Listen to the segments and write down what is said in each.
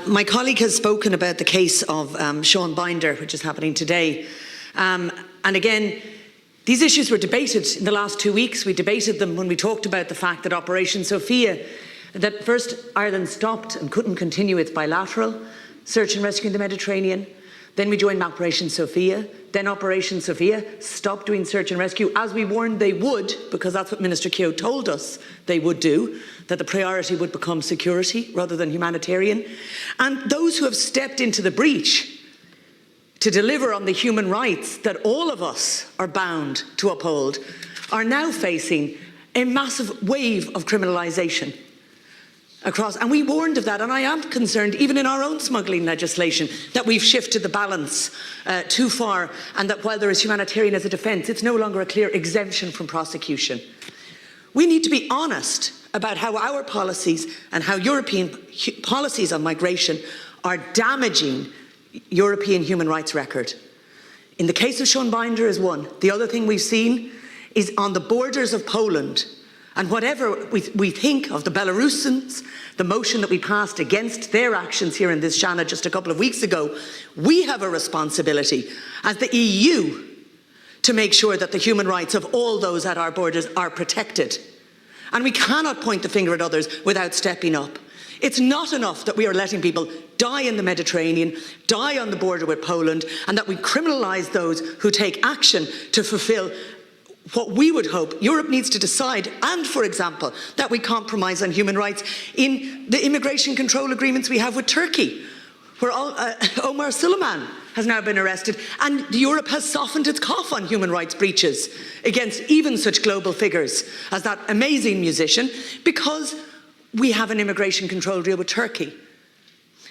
My colleague has spoken about the case of Sean Binder, which is happening today. And again, these issues were debated in the last 2 weeks. We debated them when we talked about the fact that Operation Sophia, that first Ireland stopped and couldn't continue its bilateral search and rescue in the Mediterranean. Then we joined Operation Sophia. Then Operation Sophia stopped doing search and rescue, as we warned they would, because that's what Minister Keogh told us they would do, that the priority would become security rather than humanitarian. And those who have stepped into the breach to deliver on the human rights that all of us are bound to uphold are now facing a massive wave of criminalisation across, and we warned of that, and I am concerned, even in our own smuggling legislation, that we've shifted the balance too far, and that while there is humanitarian as a defence, it's no longer a clear exemption from prosecution. We need to be honest about how our policies and how European policies on migration are damaging European human rights record. In the case of Sean Binder is one. The other thing we've seen is on the borders of Poland. And whatever we think of the Belarusians, the motion that we passed against their actions here in this Shanna just a couple of weeks ago, we have a responsibility as the EU to make sure that the human rights of all those at our borders are protected. And we cannot point the finger at others without stepping up. It's not enough that we are letting people die in the Mediterranean, die on the border with Poland, and that we criminalise those who take action to fulfil what we would hope Europe needs to decide, and, for example, that we compromise on human rights in the immigration control agreements we have with Turkey, where Omar Suleiman has now been arrested, and Europe has softened its cough on human rights breaches against even such global figures as that amazing musician, because we have an immigration control deal with Turkey.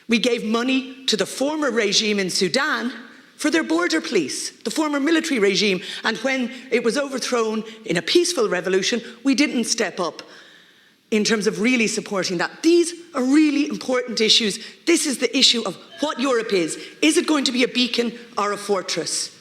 We gave money to the former regime in Sudan for their border police, the former military regime, and when it was overthrown in a peaceful revolution, we didn't step up in terms of really supporting that. These are really important issues. This is the issue of what Europe is. Is it going to be a beacon or a fortress?